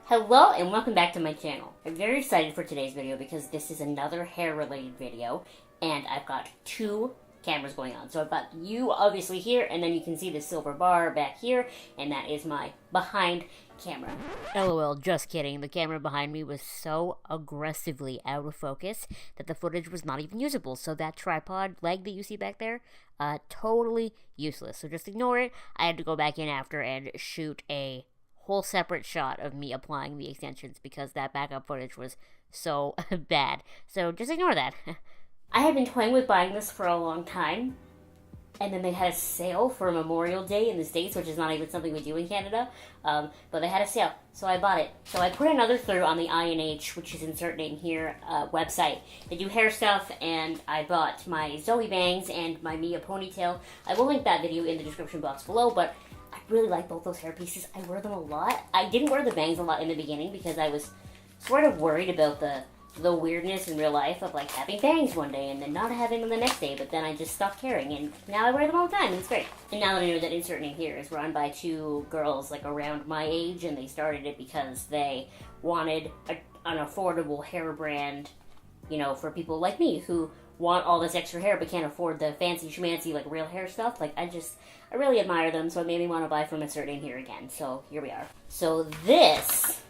Hello and welcome back to my channel. I'm very excited for today's video because this is another hair related video and I've got two cameras going on. So I've got you obviously here and then you can see the silver bar back here and that is my behind camera. LOL, just kidding. The camera behind me was so aggressively out of focus that the footage was not even usable. So that tripod leg that you see back there, totally useless. So just ignore it. I had to go back in after and shoot a whole separate shot of me applying the extensions because that backup footage was so bad. So just ignore that. I had been toying with buying this for a long time, and then they had a sale for Memorial Day in the States, which is not even something we do in Canada, but they had a sale, so I bought it. So I put another through on the INH, which is insert name here, website. They do hair stuff, and I bought my Zoe bangs and my Mia ponytail. I will link that video in the description box below, but I really like both those hair pieces. I wear them a lot. I didn't wear the bangs a lot in the beginning because I was sort of worried about the weirdness in real life of like having bangs one day and then not having them the next day, but then I just stopped caring and now I wear them all the time and it's great. And now that I know that insert name here is run by two girls like around my age and they started it because they wanted an affordable hair brand, you know, for people like me who want all this extra hair but can't afford the fancy schmancy like real hair stuff. Like I really admire them, so it made me want to buy from insert name here again. So here we are. So this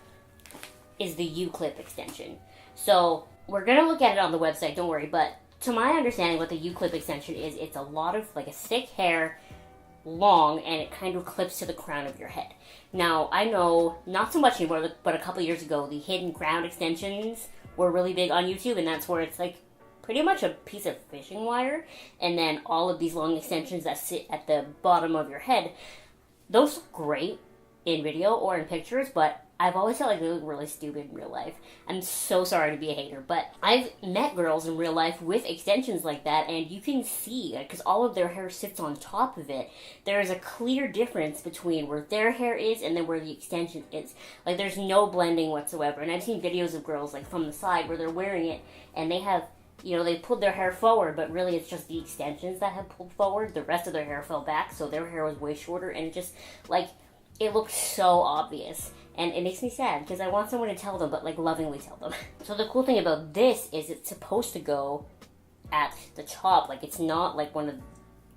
is the U-clip extension. So we're going to look at it on the website, don't worry, but to my understanding what the U-clip extension is, it's a lot of like a thick hair, long, and it kind of clips to the crown of your head. Now, I know, not so much anymore, but a couple years ago, the hidden crown extensions were really big on YouTube, and that's where it's like pretty much a piece of fishing wire, and then all of these long extensions that sit at the bottom of your head. Those look great in video or in pictures, but I've always felt like they look really stupid in real life. I'm so sorry to be a hater, but I've met girls in real life with extensions like that, and you can see, because all of their hair sits on top of it, there is a clear difference between where their hair is and then where the extension is. Like, there's no blending whatsoever, and I've seen videos of girls, like, from the side where they're wearing it, and they have, you know, they pulled their hair forward, but really it's just the extensions that have pulled forward. The rest of their hair fell back, so their hair was way shorter, and it just, like, it looks so obvious. And it makes me sad, because I want someone to tell them, but, like, lovingly tell them. So the cool thing about this is it's supposed to go at the top. Like, it's not like one of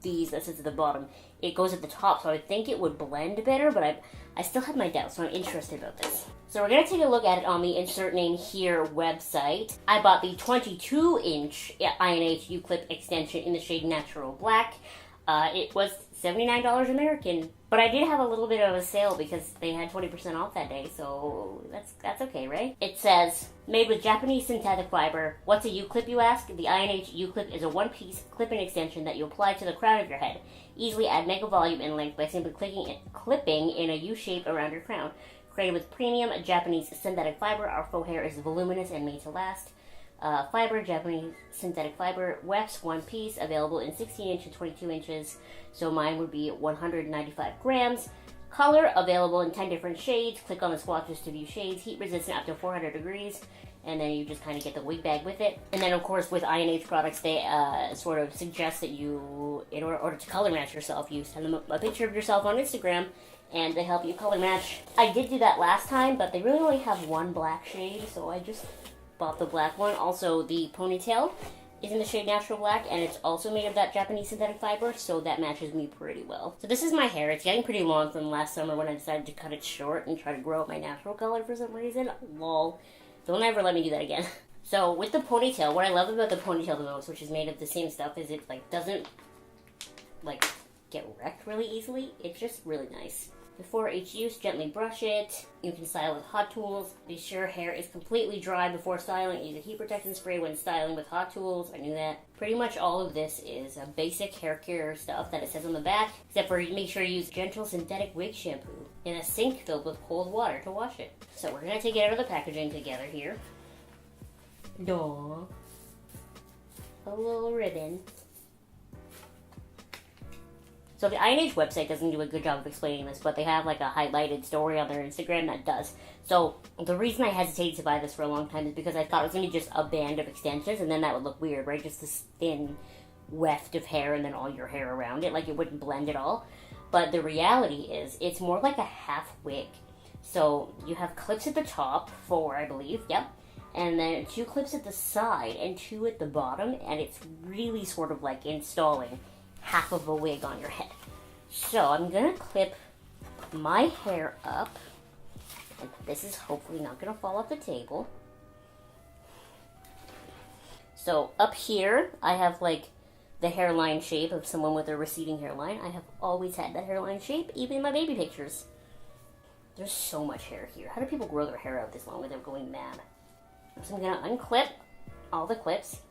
these that sits at the bottom. It goes at the top, so I would think it would blend better, but I still have my doubts, so I'm interested about this. So we're going to take a look at it on the Insert Name Here website. I bought the 22-inch INH U-clip extension in the shade Natural Black. It was $79 American, but I did have a little bit of a sale because they had 20% off that day, so that's okay, right? It says, made with Japanese synthetic fiber. What's a U-clip, you ask? The INH U-clip is a one-piece clip-in extension that you apply to the crown of your head. Easily add mega volume and length by simply clipping in a U shape around your crown. Created with premium Japanese synthetic fiber, our faux hair is voluminous and made to last. Fiber, Japanese synthetic fiber, wefts, one piece, available in 16 inch and 22 inches. So mine would be 195 grams. Color, available in 10 different shades. Click on the swatches to view shades. Heat resistant up to 400 degrees. And then you just kind of get the wig bag with it. And then, of course, with INH products, they sort of suggest that you, in order to color match yourself, you send them a picture of yourself on Instagram, and they help you color match. I did do that last time, but they really only have one black shade, so I just bought the black one. Also, the ponytail is in the shade Natural Black, and it's also made of that Japanese synthetic fiber, so that matches me pretty well. So this is my hair. It's getting pretty long from last summer when I decided to cut it short and try to grow out my natural color for some reason. Lol. Don't ever let me do that again. So with the ponytail, what I love about the ponytail the most, which is made of the same stuff, is it like doesn't like get wrecked really easily. It's just really nice. Before each use, gently brush it. You can style with hot tools. Be sure hair is completely dry before styling. Use a heat protection spray when styling with hot tools. I knew that. Pretty much all of this is a basic hair care stuff that it says on the back, except for make sure you use gentle synthetic wig shampoo in a sink filled with cold water to wash it. So we're going to take it out of the packaging together here. Aww. A little ribbon. So the INH website doesn't do a good job of explaining this, but they have like a highlighted story on their Instagram that does. So the reason I hesitated to buy this for a long time is because I thought it was going to be just a band of extensions, and then that would look weird, right? Just this thin weft of hair and then all your hair around it. Like, it wouldn't blend at all. But the reality is, it's more like a half wig. So you have clips at the top, 4 I believe, yep. And then 2 clips at the side and 2 at the bottom, and it's really sort of like installing half of a wig on your head. So I'm gonna clip my hair up, and this is hopefully not gonna fall off the table. So up here, I have like the hairline shape of someone with a receding hairline. I have always had that hairline shape, even in my baby pictures. There's so much hair here. How do people grow their hair out this long without going mad? So I'm gonna unclip all the clips,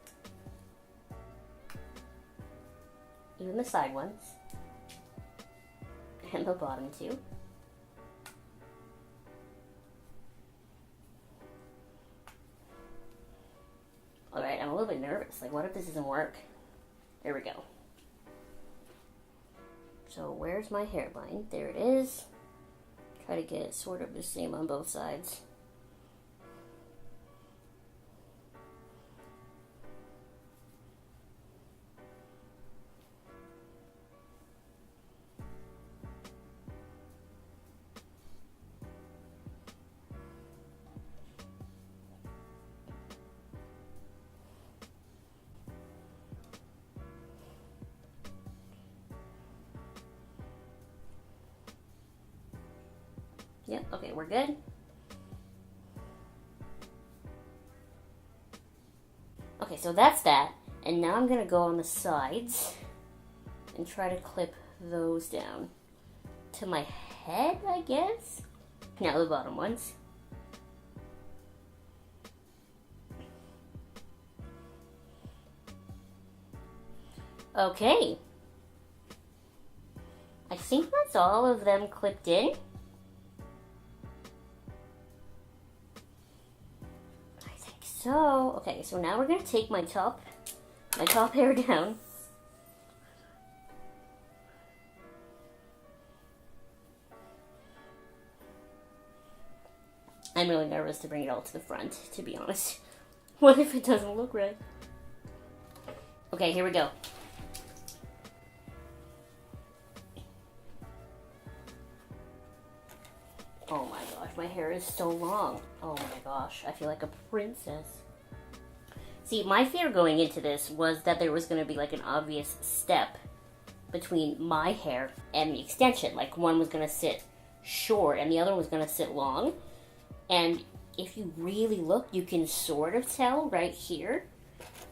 even the side ones, and the bottom 2. Alright, I'm a little bit nervous. Like, what if this doesn't work? There we go. So, where's my hairline? There it is. Try to get it sort of the same on both sides. Yep, okay, we're good. Okay, so that's that. And now I'm gonna go on the sides and try to clip those down to my head, I guess. Now the bottom ones. Okay. I think that's all of them clipped in. So, okay, so now we're gonna take my top hair down. I'm really nervous to bring it all to the front, to be honest. What if it doesn't look right? Okay, here we go. Oh my gosh, my hair is so long. Oh my gosh, I feel like a princess. See, my fear going into this was that there was going to be like an obvious step between my hair and the extension. Like one was going to sit short and the other was going to sit long. And if you really look, you can sort of tell right here,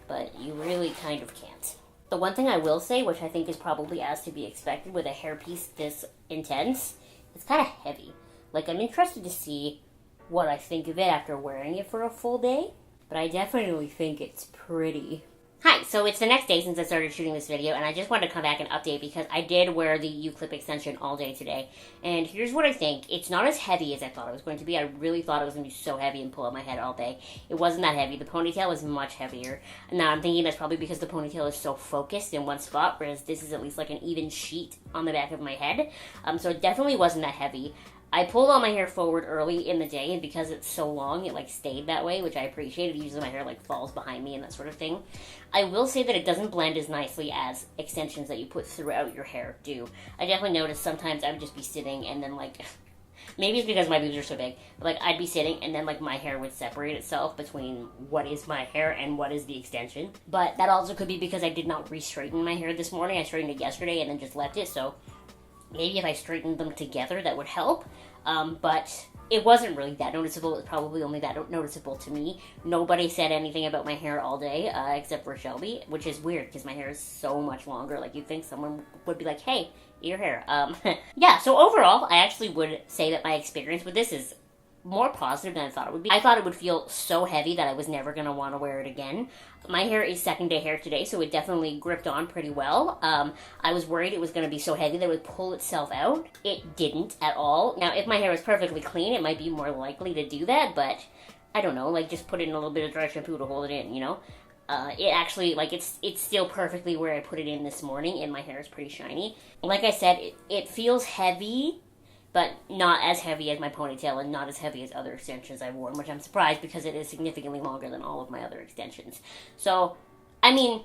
but you really kind of can't. The one thing I will say, which I think is probably as to be expected with a hairpiece this intense, it's kind of heavy. Like, I'm interested to see what I think of it after wearing it for a full day, but I definitely think it's pretty. Hi, so it's the next day since I started shooting this video, and I just wanted to come back and update because I did wear the U-clip extension all day today, and here's what I think. It's not as heavy as I thought it was going to be. I really thought it was going to be so heavy and pull out my head all day. It wasn't that heavy. The ponytail was much heavier. Now, I'm thinking that's probably because the ponytail is so focused in one spot, whereas this is at least like an even sheet on the back of my head. So it definitely wasn't that heavy. I pulled all my hair forward early in the day, and because it's so long, it like stayed that way, which I appreciated. Usually my hair like falls behind me and that sort of thing. I will say that it doesn't blend as nicely as extensions that you put throughout your hair do. I definitely noticed sometimes I would just be sitting and then like, maybe it's because my boobs are so big, but like I'd be sitting and then like my hair would separate itself between what is my hair and what is the extension. But that also could be because I did not re-straighten my hair this morning. I straightened it yesterday and then just left it, so maybe if I straightened them together, that would help. But it wasn't really that noticeable. It was probably only that noticeable to me. Nobody said anything about my hair all day, except for Shelby, which is weird because my hair is so much longer. Like, you'd think someone would be like, hey, your hair. Yeah, so overall, I actually would say that my experience with this is more positive than I thought it would be. I thought it would feel so heavy that I was never going to want to wear it again. My hair is second day hair today, so it definitely gripped on pretty well. I was worried it was going to be so heavy that it would pull itself out. It didn't at all. Now, if my hair was perfectly clean, it might be more likely to do that, but I don't know, like just put in a little bit of dry shampoo to hold it in, you know? It actually, like, it's still perfectly where I put it in this morning, and my hair is pretty shiny. Like I said, it feels heavy, but not as heavy as my ponytail and not as heavy as other extensions I've worn, which I'm surprised because it is significantly longer than all of my other extensions. So, I mean,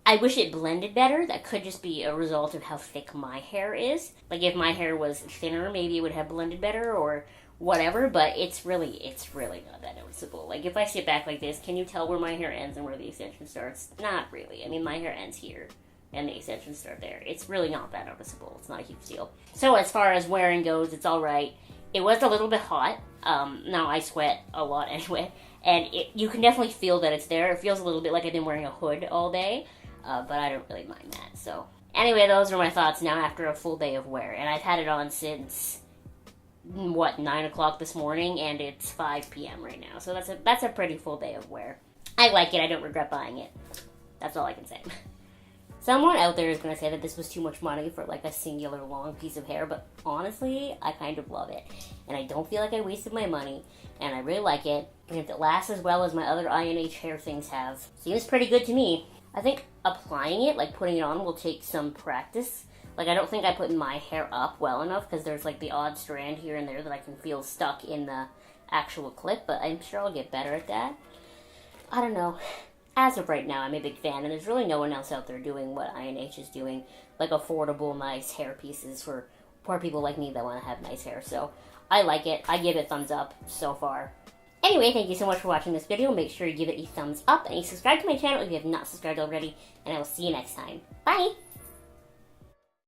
I wish it blended better. That could just be a result of how thick my hair is. Like, if my hair was thinner, maybe it would have blended better, or whatever, but it's really not that noticeable. Like, if I sit back like this, can you tell where my hair ends and where the extension starts? Not really. I mean, my hair ends here, and the extensions start there. It's really not that noticeable. It's not a huge deal. So as far as wearing goes, it's alright. It was a little bit hot. Now I sweat a lot anyway, and you can definitely feel that it's there. It feels a little bit like I've been wearing a hood all day, but I don't really mind that, so. Anyway, those are my thoughts now after a full day of wear, and I've had it on since, 9 o'clock this morning, and it's 5 p.m. right now, so that's a pretty full day of wear. I like it. I don't regret buying it. That's all I can say. Someone out there is going to say that this was too much money for like a singular long piece of hair, but honestly, I kind of love it. And I don't feel like I wasted my money, and I really like it. And if it lasts as well as my other I&H hair things have, seems pretty good to me. I think applying it, like putting it on, will take some practice. Like, I don't think I put my hair up well enough, because there's like the odd strand here and there that I can feel stuck in the actual clip, but I'm sure I'll get better at that. I don't know. As of right now, I'm a big fan, and there's really no one else out there doing what I&H is doing, like affordable, nice hair pieces for poor people like me that want to have nice hair. So I like it. I give it thumbs up so far. Anyway, thank you so much for watching this video. Make sure you give it a thumbs up, and you subscribe to my channel if you have not subscribed already, and I will see you next time. Bye!